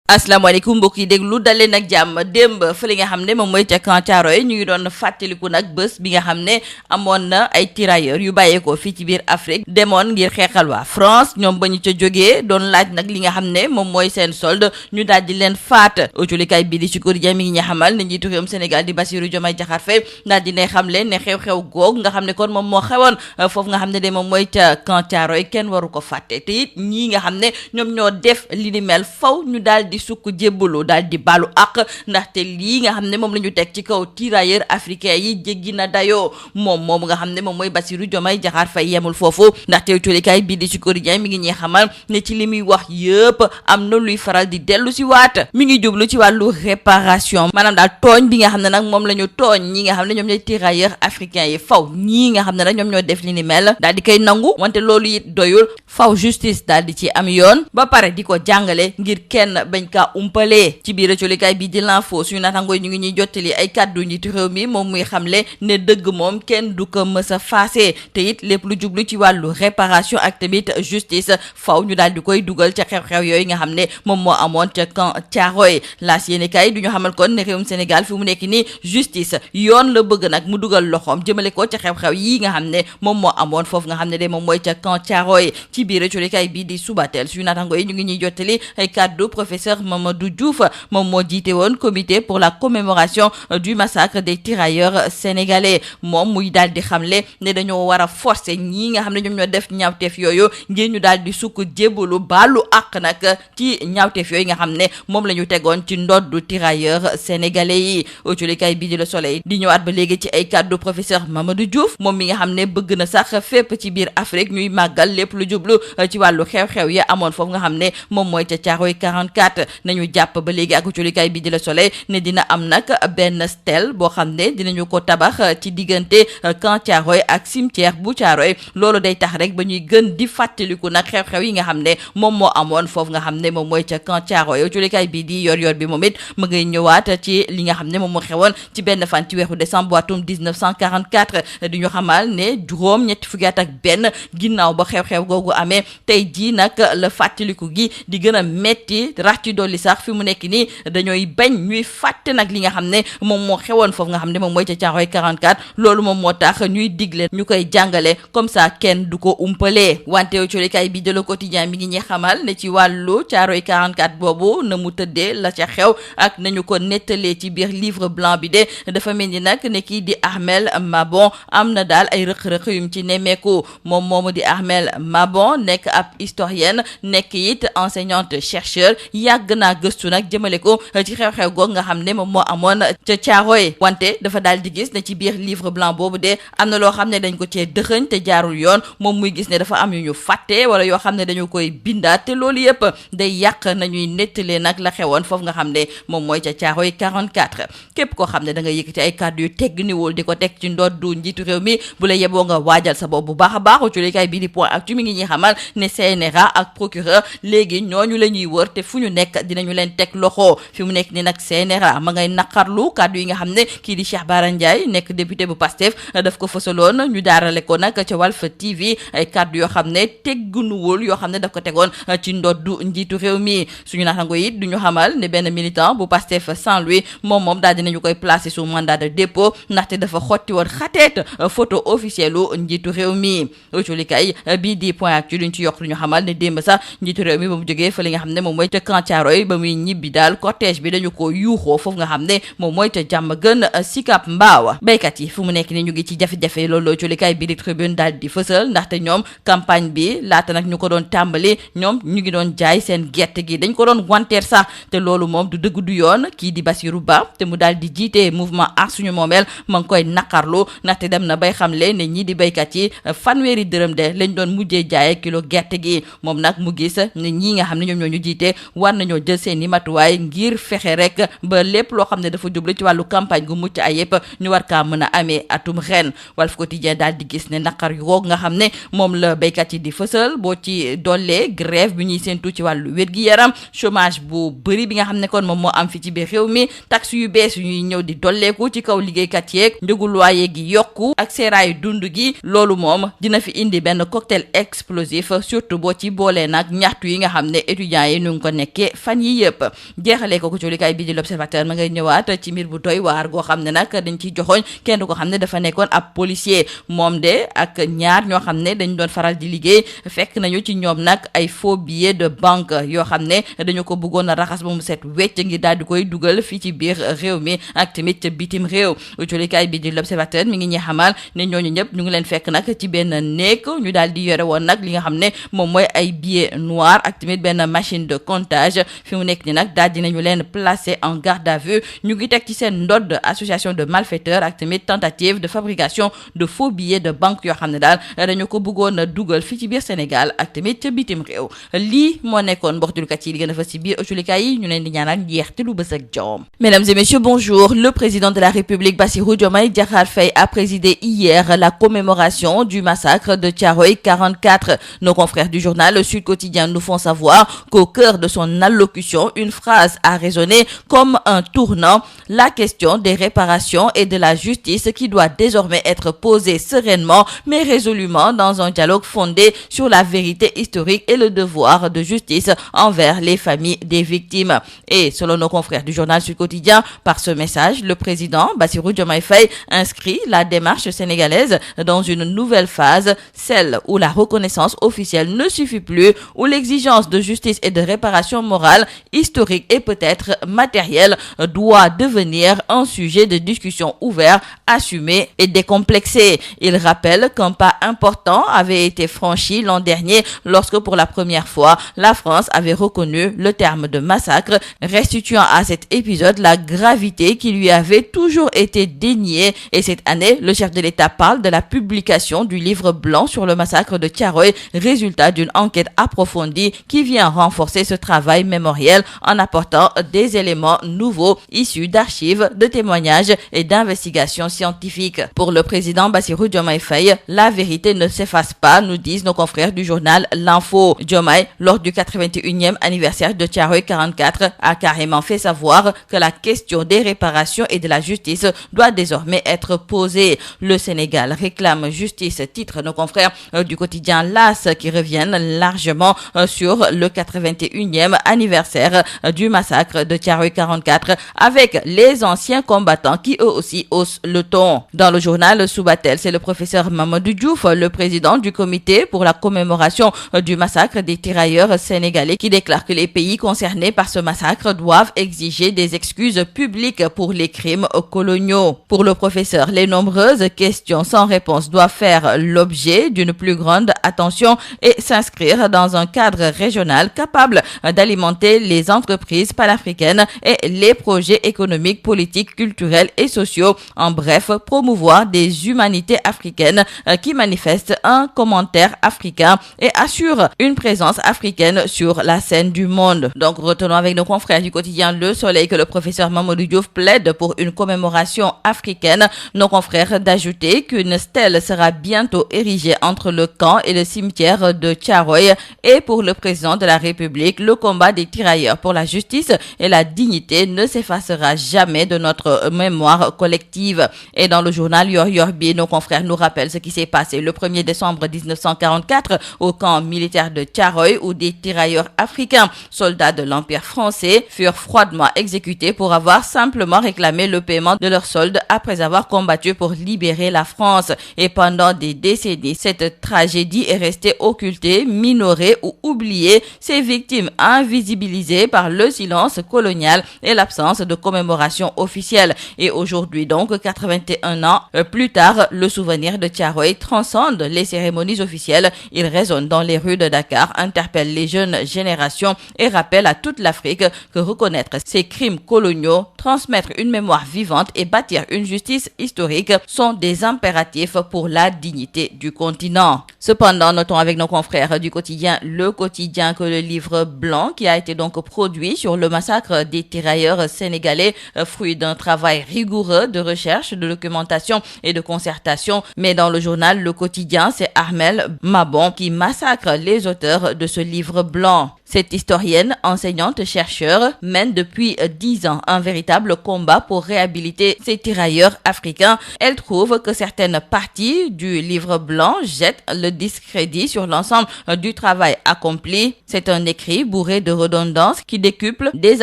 asalaamaaleykum mbokk yi déglu dalee nag jàmm démb fa li nga xam ne moom mooy ca Camp Thiaroye ñu ngi doon fàttaliku nag bés bi nga xam ne amoon na ay tirailleurs yu bàyyeekoo fii ci biir Afrique demoon ngir xeexal waa France ñoom ba ñu ca jógee doon laaj nag li nga xam ne moom mooy seen solde ñu daal di leen faat autolikaay bii di ci quotidien mi ngi ñu xamal ne njiitu réewum Sénégal di Bassirou Diomaye Diakhar Faye daal di ne xam leen ne xew-xew goog nga xam ne kon moom moo xewoon foofu nga xam ne de moom mooy ca Camp Thiaroye kenn waru ko fàtte te it ñii nga xam ne ñoom ñoo def li ni mel faw ñu daal di sukk jébbalu daal di balu ak ndaxte lii nga xam ne moom la ñu teg ci kaw tirailleurs africains yi jéggi na dayoo moom nga xam ne moom mooy Bassirou Diomaye Diakhar Faye yemul foofu ndaxte colikaay bii di ci quotidien mi ngi ñuy xamal ne ci li muy wax yëpp am na luy faral di dellu si waat mi ngi jublu ci wàllu réparation maanaam daal tooñ bi nga xam ne nag moom la ñu tooñ ñi nga xam ne ñoom ñooy tirailleurs africains yi faw ñii nga xam ne nag ñoom ñoo def li ni mel daal di koy nangu wante loolu it doyul faw justice daal di ci am yoon ba pare di ko jàngale ngir kenn bañ kaa umpalee ci biir colikaay bi di l'info suñu naatangooy ñu ngi ñuy jottali ay kàddu njiitu réew mi moom muy xamle ne dëgg moom kenn du ko mës a faase te it lépp lu jublu ci wàllu réparation ak tamit justice faw ñu daal di koy dugal ca xew-xew yooyu nga xam ne moom moo amoon ca Camp Thiaroye laas yéeni kay du ñu xamal kon ne réewum Sénégal fi mu nekk nii justice yoon la bëgg nag mu dugal loxoom jëmale ko ca xew-xew yi nga xam ne moom moo amoon foofu nga xam ne de moom mooy ca Camp Thiaroye ci biir colikaay bi di Subatel suñu naatangooy ñu ngi ñuy jottali ay kàddu professeur Mamadou Diouf moom moo jiite woon comité pour la commémoration du massacre des tirailleurs sénégalais moom muy daal di xamle ne dañoo war a forcer ñii nga xam ne ñoom ñoo def ñaawteef yooyu ngir ñu daal di sukk jébbalu baalu àq nag ci ñaawteef yooyu nga xam ne moom la ñu tegoon ci ndoddu tirailleurs sénégalais yi autolikaay bi di Le Soleil di ñëwaat ba léegi ci ay kàddu professeur Mamadou Diouf moom mi nga xam ne bëgg na sax fépp ci biir Afrique ñuy màggal lépp lu jublu ci wàllu xew-xew ya amoon foofu nga xam ne moom mooy ca Thiaroye 44 nañu jàpp ba léegi ak colikaay bi di Le Soleil ne dina am nag benn stèle boo xam ne dinañu ko tabax ci diggante Camp Thiaroye ak cimetière bu Thiaroye loolu day tax rek ba ñuy gën di fàttaliku nag xew-xew yi nga xam ne moom moo amoon foofu nga xam ne moom mooy ca Camp Thiaroye colikaay bi di yor bi moom it ma ngay ñëwaat ci li nga xam ne moom moo xewoon ci benn fan ci weeru décembre atum 1944 di ñu xamal ne juróom ñetti fukki at ak benn ginnaaw ba xew-xew googu amee tey jii nag la fàttaliku gi di gën a metti rax ci dolli sax fi mu nekk nii dañooy bañ ñuy fàtte nag li nga xam ne moom moo xewoon foofu nga xam ne moom mooy ca Thiaroye 44 loolu moom moo tax ñuy digle ñu koy jàngale comme ça kenn du ko umpalee wante colikaay bi de Le Quotidien mi ngi ñuy xamal ne ci wàllu Thiaroye 44 boobu na mu tëddee la ca xew ak nañu ko nettalee ci biir livre blanc bi de dafa mel ni nag ne kii di Armel Mabon am na daal ay rëq-rëq yum ci nemmeeku moom moomu di Armel Mabon nekk ab historienne nekk it enseignante chercheur yàgg naa gëstu nag jëmale ko ci xew-xew goog nga xam ne moom moo amoon ca Thiaroye wante dafa daal di gis ne ci biir livre blanc boobu de am na loo xam ne dañ ko cee dëxëñ te jaarul yoon moom muy gis ne dafa am yu ñu fàtte wala yoo xam ne dañu koy bindaat te loolu yëpp day yàq nañuy nettalee nag la xewoon foofu nga xam ne moom mooy ca Thiaroye 44 képp koo xam ne da nga yëkkati ay kàddu yu tegginiwul di ko teg ci ndoddu njiitu réew mi bu la yeboo nga waajal sa bopp bu baax a baax culikaay bii di Point Actu mi ngi ñuy xamal ne CNRA ak procureur léegi ñooñu la ñuy wër te fu ñu nekk dinañu leen teg loxo fi mu nekk ni nag CNRA ma ngay naqarlu kàddu yi nga xam ne kii di Cheikh Bara Ndiaye nekk député bu Pastef daf ko fësaloon ñu daarale ko nag ca Walf TV ay kàddu yoo xam ne teggunuwul yoo xam ne daf ko tegoon ci ndoddu njiitu réew mi suñu naataango yi du ñu xamal ne benn militant bu Pastef Saint-Louis moom daal dinañu koy placer sous mandat de dépôt ndaxte dafa xotti woon xateet photo officielle u njiitu réew mi autolikaay bii di Point Actu duñ ci yokk du ñu xamal ne démb sax njiitu réew mi ba mu jógee fa li nga xam ne moom mooy ca Camp Thiaroye ba muy ñibbi daal cortège bi dañu ko yuuxoo foofu nga xam ne moom mooy ca Diamaguène Sicap Mbao béykat yi fu mu nekk ni ñu ngi ci jafe-jafe loolu colikaay bi di Tribune daal di fësal ndaxte ñoom campagne bi laata nag ñu ko doon tàmbali ñoom ñu ngi doon jaay seen gerte gi dañ ko doon wanteer sax te loolu moom du dëgg du yoon kii di Bassirou Ba te mu daal di jiite mouvement Aar Suñu Moomeel ma ngi koy naqarlu ndaxte dem na bay xamle ne ñii di béykat yi fanweeri dërëm de lañ doon mujjee jaayee kilo gerte gi moom nag mu gis ne ñii nga xam ne ñoom ñoo ñu jiite war nañoo jël seen i matuwaay ngir fexe rek ba lépp loo xam ne dafa jublu ci wàllu campagne gu mucc ay yëpp ñu war kaa mën a amee atum ren Walf Quotidien daal di gis ne naqar yu roog nga xam ne moom la béykat yi di fësal boo ci dollee grève bi ñuy séentu ci wàllu wér-gi-yaram chômage bu bëri bi nga xam ne kon moom moo am fi ci biir réew mi taxe yu bees yu ñuy ñëw di dolleeku ci kaw liggéeykat yeeg njëgu loyer gi yokku ak seeraayu dund gi loolu moom dina fi indi benn cocktail explosif surtout boo ci boolee nag ñaxtu yi nga xam ne étudiants yi ñu ngi ko nekkee fan yi yëpp. jeexalee ko ci likaay bi di l'Observateur ma ngay ñëwaat ci mbir bu doy waar goo xam ne nag dañ ciy joxoñ kenn ko xam ne dafa nekkoon ab policier moom de ak ñaar ñoo xam ne dañ doon faral di liggéey fekk nañu ci ñoom nag ay faux billets de banque yoo xam ne dañu ko bëggoon a raxas ba mu set wecc ngir daal di koy dugal fii ci biir réew mi ak tamit bitim réew. julikaay bi di l'Observateur mi ngi ñuy xamal ne ñooñu ñëpp ñu ngi leen fekk nag ci benn néeg ñu daal di yore woon nag li nga xam ne moom mooy ay billets noirs ak tamit benn machine de comptage fi mu nekk ni nag daal dinañu leen placer en garde à vue ñu ngi teg ci seen ndodd association de malfaiteurs ak tamit tentative de fabrication de faux billets de banque yoo xam ne daal dañu ko bëggoon a dugal fii ci biir Sénégal ak tamit ca bitim réew. lii moo nekkoon mboxtulukat yi li gën a fa ci biir julikaay yi ñu leen di ñaanal njeex te lu bës ak jawam. Mesdames et messieurs, bonjour. Le président de la République Bassirou Diomaye Diakhar Faye a présidé hier la commémoration du massacre de Thiaroye 44. Nos confrères du journal Sud Quotidien nous font savoir qu'au cœur de son allocution, une phrase a résonné comme un tournant: la question des réparations et de la justice qui doit désormais être posée sereinement mais résolument dans un dialogue fondé sur la vérité historique et le devoir de justice envers les familles des victimes. Et selon nos confrères du journal Sud Quotidien, par ce message, le président Bassirou Diomaye Faye inscrit la démarche sénégalaise dans une nouvelle phase, celle où la reconnaissance officielle ne suffit plus, où l'exigence de justice et de réparation morale, historique et peut-être matérielle doit devenir un sujet de discussion ouvert, assumé et décomplexé. Il rappelle qu'un pas important avait été franchi l'an dernier lorsque pour la première fois la France avait reconnu le terme de massacre, restituant à cet épisode la gravité qui lui avait toujours été déniée. Et cette année, le chef de l'État parle de la publication du livre blanc sur le massacre de Thiaroye, résultat d'une enquête approfondie qui vient renforcer ce travail mémoriel en apportant des éléments nouveaux issus d'archives, de témoignages et d'investigations scientifiques. Pour le président Bassirou Diomaye Faye, la vérité ne s'efface pas, nous disent nos confrères du journal L'Info. Diomaye, lors du 81e anniversaire de Thiaroye 44, a carrément fait savoir que la question des réparations et de la justice doit désormais être posée. Le Sénégal réclame justice, titre nos confrères du quotidien L'As, qui reviennent largement sur le 81e anniversaire du massacre de Thiaroye 44 avec les anciens combattants qui eux aussi haussent le ton. Dans le journal Subatel, c'est le professeur Mamadou Diouf, le président du comité pour la commémoration du massacre des tirailleurs sénégalais, qui déclare que les pays concernés par ce massacre doivent exiger des excuses publiques pour les crimes coloniaux. Pour le professeur, les nombreuses questions sans réponse doivent faire l'objet d'une plus grande attention et s'inscrire dans un cadre régional capable d'alimenter les entreprises panafricaines et les projets économiques, politiques, culturels et sociaux. En bref, promouvoir des humanités africaines qui manifestent un commentaire africain et assurent une présence africaine sur la scène du monde. Donc, retenons avec nos confrères du quotidien Le Soleil que le professeur Mamadou Diouf plaide pour une commémoration africaine. Nos confrères d'ajouter qu'une stèle sera bientôt érigée entre le camp et le cimetière de Thiaroye. Et pour le président de la République, le combat des tirailleurs pour la justice et la dignité ne s'effacera jamais de notre mémoire collective. Et dans le journal Yor Yor Bi, nos confrères nous rappellent ce qui s'est passé le 1er décembre 1944 au camp militaire de Thiaroye, où des tirailleurs africains, soldats de l'Empire français, furent froidement exécutés pour avoir simplement réclamé le paiement de leur solde après avoir combattu pour libérer la France. Et pendant des décennies, cette tragédie est restée occultée, minorée ou oubliée, ses victimes invisibilisées par le silence colonial et l'absence de commémoration officielle. Et aujourd'hui donc, 81 ans plus tard, le souvenir de Thiaroye transcende les cérémonies officielles. Il résonne dans les rues de Dakar, interpelle les jeunes générations et rappelle à toute l'Afrique que reconnaître ces crimes coloniaux, transmettre une mémoire vivante et bâtir une justice historique sont des impératifs pour la dignité du continent. Cependant, notons avec nos confrères du quotidien Le Quotidien que le livre blanc qui a été donc produit sur le massacre des tirailleurs sénégalais, fruit d'un travail rigoureux de recherche, de documentation et de concertation, mais dans le journal Le Quotidien, c'est Armel Mabon qui massacre les auteurs de ce livre blanc. Cette historienne, enseignante, chercheur, mène depuis 10 ans un véritable combat pour réhabiliter ces tirailleurs africains. Elle trouve que certaines parties du livre blanc jettent le discrédit sur l'ensemble du travail accompli. C'est un écrit bourré de redondances qui décuple des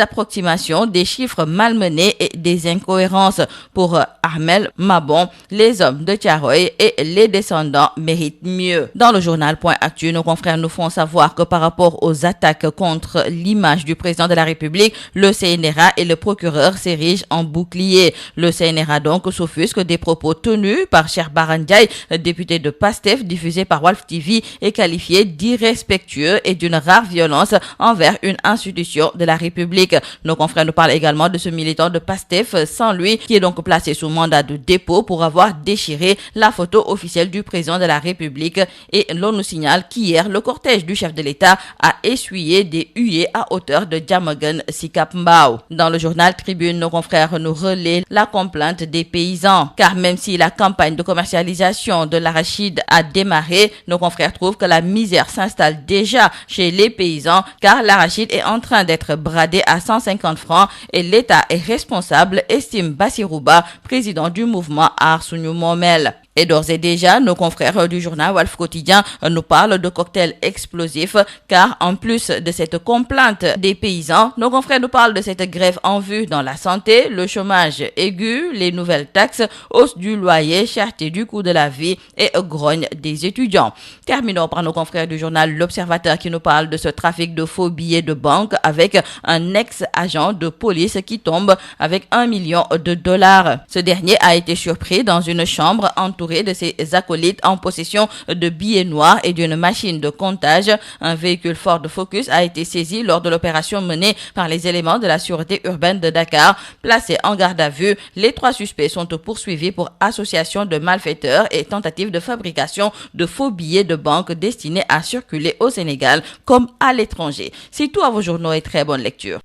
approximations, des chiffres malmenés et des incohérences. Pour Armel Mabon, les hommes de Thiaroye et les descendants méritent mieux. Dans le journal Point Actu, nos confrères nous font savoir que par rapport aux attaques contre l'image du président de la République, le CNRA et le procureur s'érigent en bouclier. Le CNRA donc s'offusque des propos tenus par Cheikh Bara Ndiaye, député de PASTEF, diffusé par Walf TV, et qualifié d'irrespectueux et d'une rare violence envers une institution de la République. Nos confrères nous parlent également de ce militant de PASTEF sans lui, qui est donc placé sous mandat de dépôt pour avoir déchiré la photo officielle du président de la République. Et l'on nous signale qu'hier, le cortège du chef de l'État a essuyé des huées à hauteur de Diamaguène Sicap Mbao. Dans le journal Tribune, nos confrères nous relaient la complainte des paysans. Car même si la campagne de commercialisation de l'arachide a démarré, nos confrères trouvent que la misère s'installe déjà chez les paysans, car l'arachide est en train d'être bradé à 150 francs et l'État est responsable, estime Bassirou Ba, président du mouvement Aar Sunu Moomel. Et d'ores et déjà, nos confrères du journal Walf Quotidien nous parlent de cocktails explosifs, car en plus de cette complainte des paysans, nos confrères nous parlent de cette grève en vue dans la santé, le chômage aigu, les nouvelles taxes, hausse du loyer, cherté du coût de la vie et grogne des étudiants. Terminons par nos confrères du journal L'Observateur qui nous parle de ce trafic de faux billets de banque avec un ex-agent de police qui tombe avec $1 million. Ce dernier a été surpris dans une chambre entourée de ses acolytes en possession de billets noirs et d'une machine de comptage. Un véhicule Ford Focus a été saisi lors de l'opération menée par les éléments de la sûreté urbaine de Dakar. Placés en garde à vue, les 3 suspects sont poursuivis pour association de malfaiteurs et tentative de fabrication de faux billets de banque destinés à circuler au Sénégal comme à l'étranger. C'est tout à vos journaux et très bonne lecture.